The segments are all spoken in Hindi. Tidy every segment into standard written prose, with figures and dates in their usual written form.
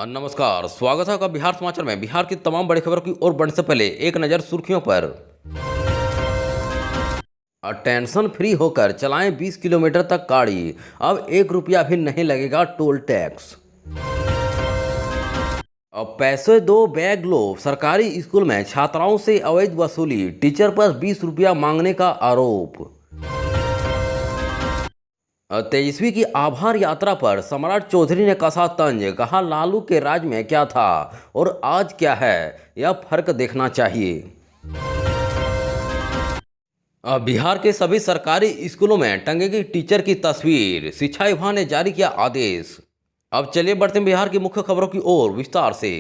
नमस्कार, स्वागत है आपका बिहार समाचार में। बिहार की तमाम बड़ी खबरों की ओर बढ़ने से पहले एक नज़र सुर्खियों पर। टेंशन फ्री होकर चलाएं 20 किलोमीटर तक गाड़ी, अब 1 रुपया भी नहीं लगेगा टोल टैक्स। अब पैसे दो बैग लो, सरकारी स्कूल में छात्राओं से अवैध वसूली, टीचर पर 20 रुपया मांगने का आरोप। 23वीं की आभार यात्रा पर सम्राट चौधरी ने कसा तंज, कहा लालू के राज में क्या था और आज क्या है, यह फर्क देखना चाहिए। बिहार के सभी सरकारी स्कूलों में टंगेगी टीचर की तस्वीर, शिक्षा विभाग ने जारी किया आदेश। अब चलिए बढ़ते हैं बिहार की मुख्य खबरों की ओर विस्तार से।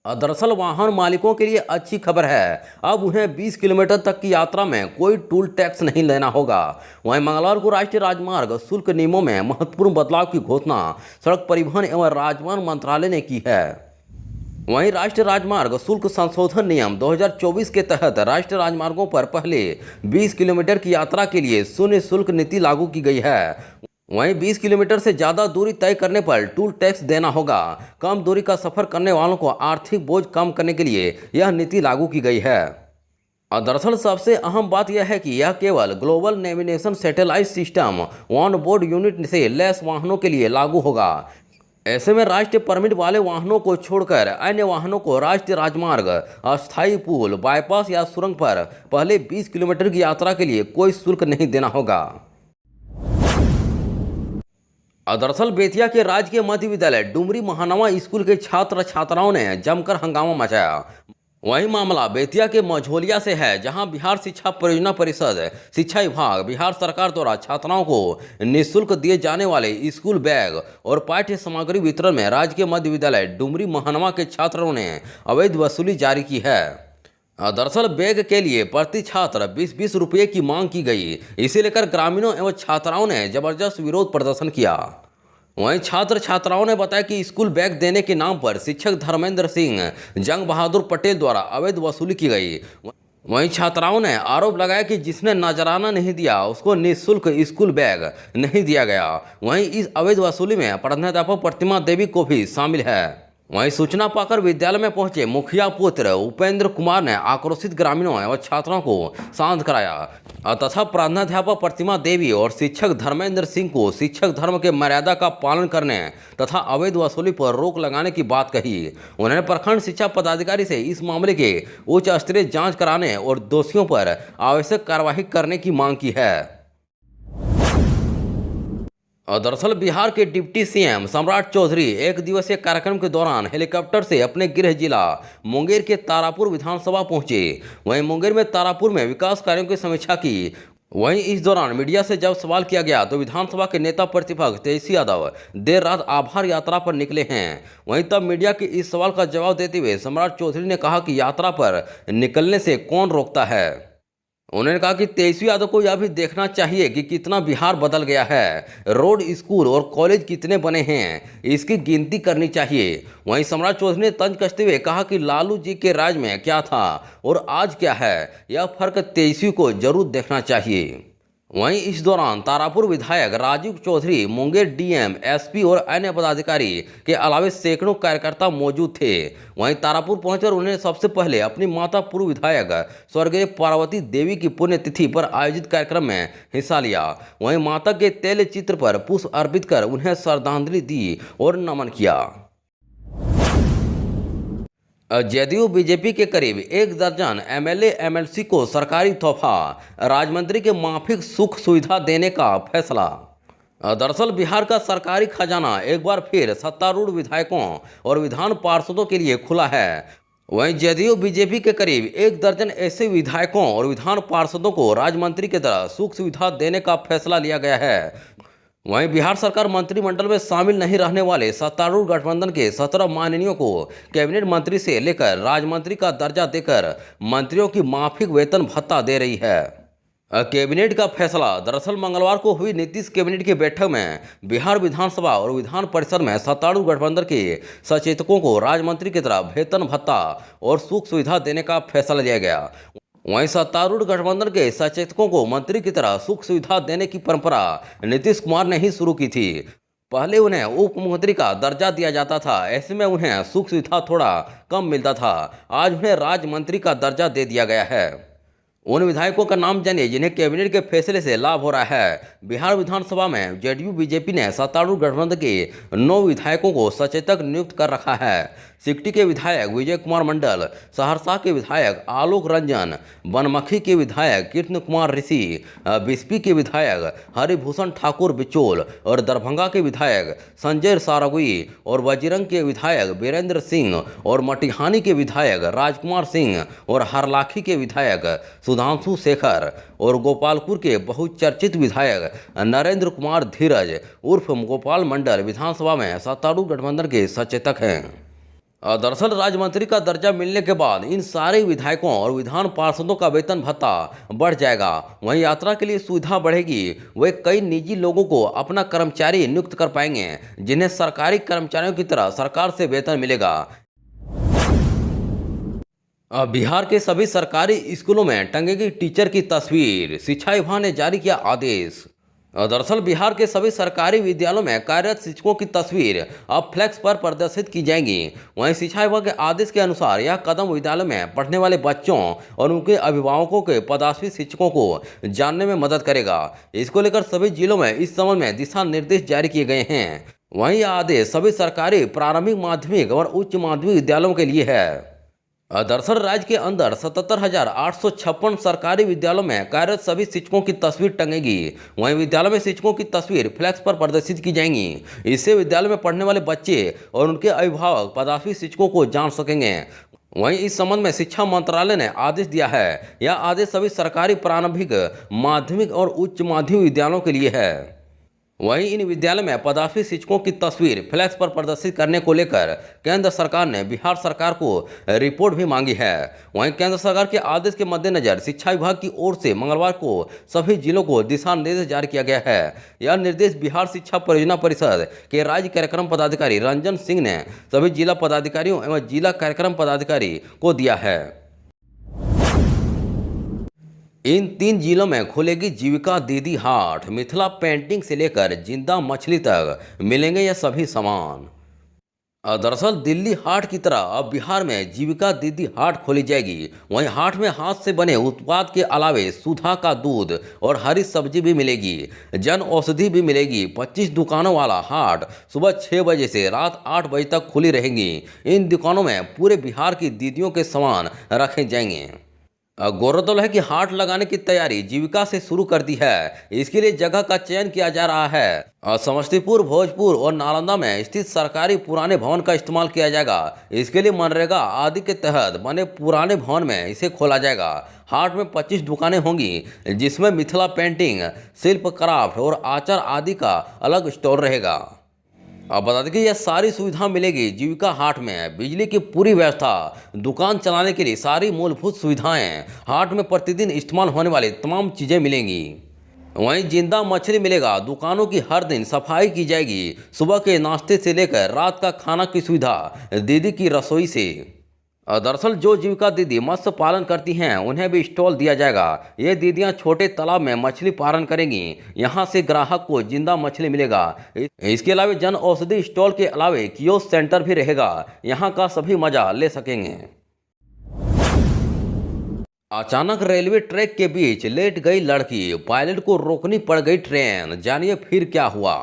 दरअसल वाहन मालिकों के लिए अच्छी खबर है, अब उन्हें 20 किलोमीटर तक की यात्रा में कोई टोल टैक्स नहीं लेना होगा। वहीं मंगलवार को राष्ट्रीय राजमार्ग शुल्क नियमों में महत्वपूर्ण बदलाव की घोषणा सड़क परिवहन एवं राजमार्ग मंत्रालय ने की है। वहीं राष्ट्रीय राजमार्ग शुल्क संशोधन नियम 2024 के तहत राष्ट्रीय राजमार्गों पर पहले 20 किलोमीटर की यात्रा के लिए शून्य शुल्क नीति लागू की गई है। वहीं 20 किलोमीटर से ज़्यादा दूरी तय करने पर टोल टैक्स देना होगा। कम दूरी का सफर करने वालों को आर्थिक बोझ कम करने के लिए यह नीति लागू की गई है। दरअसल सबसे अहम बात यह है कि यह केवल global navigation satellite system on board unit से लैस वाहनों के लिए लागू होगा। ऐसे में राष्ट्रीय परमिट वाले वाहनों को छोड़कर अन्य वाहनों को राष्ट्रीय राजमार्ग, अस्थायी पुल, बाईपास या सुरंग पर पहले 20 किलोमीटर की यात्रा के लिए कोई शुल्क नहीं देना होगा। दरअसल बेतिया के राजकीय मध्य विद्यालय डुमरी महानवा स्कूल के छात्र छात्राओं ने जमकर हंगामा मचाया। वही मामला बेतिया के मझोलिया से है, जहां बिहार शिक्षा परियोजना परिषद, शिक्षा विभाग, बिहार सरकार द्वारा छात्राओं को निःशुल्क दिए जाने वाले स्कूल बैग और पाठ्य सामग्री वितरण में राजकीय मध्य विद्यालय डुमरी महानवा के छात्रों ने अवैध वसूली जारी की है। दरअसल बैग के लिए प्रति छात्र 20-20 रुपये की मांग की गई। इसे लेकर ग्रामीणों एवं छात्राओं ने जबरदस्त विरोध प्रदर्शन किया। वहीं छात्र छात्राओं ने बताया कि स्कूल बैग देने के नाम पर शिक्षक धर्मेंद्र सिंह, जंग बहादुर पटेल द्वारा अवैध वसूली की गई। वहीं छात्राओं ने आरोप लगाया कि जिसने नजराना नहीं दिया उसको निःशुल्क स्कूल बैग नहीं दिया गया। वहीं इस अवैध वसूली में प्रधानाध्यापक प्रतिमा देवी को भी शामिल है। वहीं सूचना पाकर विद्यालय में पहुंचे मुखिया पुत्र उपेंद्र कुमार ने आक्रोशित ग्रामीणों एवं छात्रों को शांत कराया तथा प्रधानाध्यापक प्रतिमा देवी और शिक्षक धर्मेंद्र सिंह को शिक्षक धर्म के मर्यादा का पालन करने तथा अवैध वसूली पर रोक लगाने की बात कही। उन्होंने प्रखंड शिक्षा पदाधिकारी से इस मामले के उच्च स्तरीय जांच कराने और दोषियों पर आवश्यक कार्रवाई करने की मांग की है। दरअसल बिहार के डिप्टी सीएम सम्राट चौधरी एक दिवसीय कार्यक्रम के दौरान हेलीकॉप्टर से अपने गृह जिला मुंगेर के तारापुर विधानसभा पहुंचे। वहीं मुंगेर में तारापुर में विकास कार्यों की समीक्षा की। वहीं इस दौरान मीडिया से जब सवाल किया गया तो विधानसभा के नेता प्रतिपक्ष तेजस्वी यादव देर रात आभार यात्रा पर निकले हैं। वहीं तब मीडिया के इस सवाल का जवाब देते हुए सम्राट चौधरी ने कहा कि यात्रा पर निकलने से कौन रोकता है। उन्होंने कहा कि तेजस्वी यादव को यह भी देखना चाहिए कि कितना बिहार बदल गया है, रोड, स्कूल और कॉलेज कितने बने हैं, इसकी गिनती करनी चाहिए। वहीं सम्राट चौधरी ने तंज कसते हुए कहा कि लालू जी के राज में क्या था और आज क्या है, यह फर्क तेजस्वी को जरूर देखना चाहिए। वहीं इस दौरान तारापुर विधायक राजीव चौधरी, मुंगेर डीएम, एसपी और अन्य पदाधिकारी के अलावा सैकड़ों कार्यकर्ता मौजूद थे। वहीं तारापुर पहुंचकर उन्होंने सबसे पहले अपनी माता पूर्व विधायक स्वर्गीय पार्वती देवी की पुण्यतिथि पर आयोजित कार्यक्रम में हिस्सा लिया। वहीं माता के तैल चित्र पर पुष्प अर्पित कर उन्हें श्रद्धांजलि दी और नमन किया। जदयू बीजेपी के करीब 1 दर्जन एमएलए एमएलसी को सरकारी तोहफा, राज्य के माफिक सुख सुविधा देने का फैसला। दरअसल बिहार का सरकारी खजाना एक बार फिर सत्तारूढ़ विधायकों और विधान पार्षदों के लिए खुला है। वहीं जदयू बीजेपी के करीब 1 दर्जन ऐसे विधायकों और विधान पार्षदों को राज्य की तरह सुख सुविधा देने का फैसला लिया गया है। वहीं बिहार सरकार मंत्रिमंडल में शामिल नहीं रहने वाले सत्तारूढ़ गठबंधन के 17 माननीयों को कैबिनेट मंत्री से लेकर राज्य का दर्जा देकर मंत्रियों की माफिक वेतन भत्ता दे रही है। कैबिनेट का फैसला दरअसल मंगलवार को हुई नीतीश कैबिनेट की बैठक में बिहार विधानसभा और विधान परिषद में सत्तारूढ़ गठबंधन के सचेतकों को राज्य की तरह वेतन भत्ता और सुख सुविधा देने का फैसला लिया गया। वहीं सत्तारूढ़ गठबंधन के सचेतकों को मंत्री की तरह सुख सुविधा देने की परंपरा नीतीश कुमार ने ही शुरू की थी। पहले उन्हें उप मुख्यमंत्री का दर्जा दिया जाता था। ऐसे में उन्हें सुख सुविधा थोड़ा कम मिलता था। आज उन्हें राज्य मंत्री का दर्जा दे दिया गया है। उन विधायकों का नाम जानिए जिन्हें कैबिनेट के फैसले से लाभ हो रहा है। बिहार विधानसभा में जेडीयू बीजेपी ने सत्तारूढ़ गठबंधन के 9 विधायकों को सचेतक नियुक्त कर रखा है। सिकटी के विधायक विजय कुमार मंडल, सहरसा के विधायक आलोक रंजन, बनमखी के विधायक कृष्ण कुमार ऋषि, बिस्पी के विधायक हरिभूषण ठाकुर बिचौल और दरभंगा के विधायक संजय सारगुई और बजरंग के विधायक वीरेंद्र सिंह और मटिहानी के विधायक राजकुमार सिंह और हरलाखी के विधायक सुधांशु शेखर और गोपालपुर के बहुचर्चित विधायक नरेंद्र कुमार धीरज उर्फ गोपाल मंडल विधानसभा में सत्तारूढ़ गठबंधन के सचेतक हैं। दरअसल राज्य मंत्री का दर्जा मिलने के बाद इन सारे विधायकों और विधान पार्षदों का वेतन भत्ता बढ़ जाएगा। वहीं यात्रा के लिए सुविधा बढ़ेगी। वे कई निजी लोगों को अपना कर्मचारी नियुक्त कर पाएंगे जिन्हें सरकारी कर्मचारियों की तरह सरकार से वेतन मिलेगा। बिहार के सभी सरकारी स्कूलों में टंगेगी टीचर की तस्वीर, शिक्षा विभाग ने जारी किया आदेश। दरअसल बिहार के सभी सरकारी विद्यालयों में कार्यरत शिक्षकों की तस्वीर अब फ्लैक्स पर प्रदर्शित की जाएंगी। वहीं शिक्षा विभाग के आदेश के अनुसार यह कदम विद्यालय में पढ़ने वाले बच्चों और उनके अभिभावकों के पदाश्रित शिक्षकों को जानने में मदद करेगा। इसको लेकर सभी जिलों में इस संबंध में दिशा निर्देश जारी किए गए हैं। वहीं यह आदेश सभी सरकारी प्रारंभिक, माध्यमिक और उच्च माध्यमिक विद्यालयों के लिए है। दरअसल राज्य के अंदर 77,856 सरकारी विद्यालयों में कार्यरत सभी शिक्षकों की तस्वीर टंगेगी। वहीं विद्यालय में शिक्षकों की तस्वीर फ्लैक्स पर प्रदर्शित की जाएंगी। इससे विद्यालय में पढ़ने वाले बच्चे और उनके अभिभावक पदाश्रित शिक्षकों को जान सकेंगे। वहीं इस संबंध में शिक्षा मंत्रालय ने आदेश दिया है। यह आदेश सभी सरकारी प्रारंभिक, माध्यमिक और उच्च माध्यमिक विद्यालयों के लिए है। वहीं इन विद्यालय में पदाश्रित शिक्षकों की तस्वीर फ्लैक्स पर प्रदर्शित करने को लेकर केंद्र सरकार ने बिहार सरकार को रिपोर्ट भी मांगी है। वहीं केंद्र सरकार के आदेश के मद्देनजर शिक्षा विभाग की ओर से मंगलवार को सभी जिलों को दिशा निर्देश जारी किया गया है। यह निर्देश बिहार शिक्षा परियोजना परिषद के राज्य कार्यक्रम पदाधिकारी रंजन सिंह ने सभी जिला पदाधिकारियों एवं जिला कार्यक्रम पदाधिकारी को दिया है। इन 3 जिलों में खुलेगी जीविका दीदी हाट। मिथिला पेंटिंग से लेकर जिंदा मछली तक मिलेंगे ये सभी सामान। दरअसल दिल्ली हाट की तरह अब बिहार में जीविका दीदी हाट खोली जाएगी। वहीं हाट में हाथ से बने उत्पाद के अलावे सुधा का दूध और हरी सब्जी भी मिलेगी। जन औषधि भी मिलेगी। 25 दुकानों वाला हाट सुबह 6 बजे से रात 8 बजे तक खुली रहेंगी। इन दुकानों में पूरे बिहार की दीदियों के सामान रखे जाएंगे। गौरतलब है कि हाट लगाने की तैयारी जीविका से शुरू कर दी है। इसके लिए जगह का चयन किया जा रहा है। समस्तीपुर, भोजपुर और नालंदा में स्थित सरकारी पुराने भवन का इस्तेमाल किया जाएगा। इसके लिए मनरेगा आदि के तहत बने पुराने भवन में इसे खोला जाएगा। हाट में 25 दुकानें होंगी जिसमें मिथिला पेंटिंग, शिल्प क्राफ्ट और आचार आदि का अलग स्टॉल रहेगा। अब बता दें कि यह सारी सुविधा मिलेगी जीविका हाट में। बिजली की पूरी व्यवस्था, दुकान चलाने के लिए सारी मूलभूत सुविधाएं, हाट में प्रतिदिन इस्तेमाल होने वाली तमाम चीज़ें मिलेंगी। वहीं जिंदा मछली मिलेगा। दुकानों की हर दिन सफाई की जाएगी। सुबह के नाश्ते से लेकर रात का खाना की सुविधा दीदी की रसोई से। दरअसल जो जीविका दीदी मत्स्य पालन करती हैं उन्हें भी स्टॉल दिया जाएगा। ये दीदियां छोटे तालाब में मछली पालन करेंगी। यहां से ग्राहक को जिंदा मछली मिलेगा। इसके अलावा जन औषधि स्टॉल के अलावा कियोस्क सेंटर भी रहेगा। यहां का सभी मजा ले सकेंगे। अचानक रेलवे ट्रैक के बीच लेट गई लड़की, पायलट को रोकनी पड़ गई ट्रेन। जानिए फिर क्या हुआ।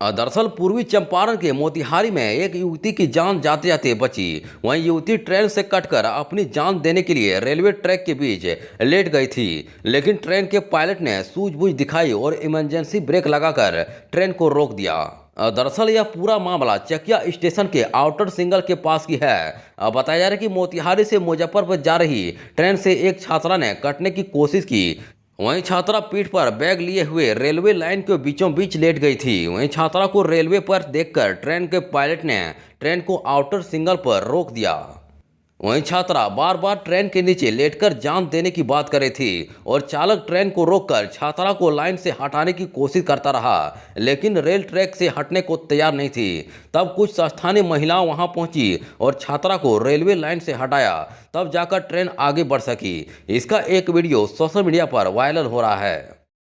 दरअसल पूर्वी चंपारण के मोतिहारी में एक युवती की जान जाते जाते बची। वहीं युवती ट्रेन से कटकर अपनी जान देने के लिए रेलवे ट्रैक के बीच लेट गई थी, लेकिन ट्रेन के पायलट ने सूझबूझ दिखाई और इमरजेंसी ब्रेक लगाकर ट्रेन को रोक दिया। दरअसल यह पूरा मामला चकिया स्टेशन के आउटर सिंगल के पास की है। बताया जा रहा है कि मोतिहारी से मुजफ्फरपुर जा रही ट्रेन से एक छात्रा ने कटने की कोशिश की। वहीं छात्रा पीठ पर बैग लिए हुए रेलवे लाइन के बीचों बीच लेट गई थी। वहीं छात्रा को रेलवे पर देखकर ट्रेन के पायलट ने ट्रेन को आउटर सिंगल पर रोक दिया। वहीं छात्रा बार बार ट्रेन के नीचे लेटकर जान देने की बात कर रही थी और चालक ट्रेन को रोककर छात्रा को लाइन से हटाने की कोशिश करता रहा, लेकिन रेल ट्रैक से हटने को तैयार नहीं थी। तब कुछ स्थानीय महिलाएं वहां पहुंची और छात्रा को रेलवे लाइन से हटाया, तब जाकर ट्रेन आगे बढ़ सकी। इसका एक वीडियो सोशल मीडिया पर वायरल हो रहा है।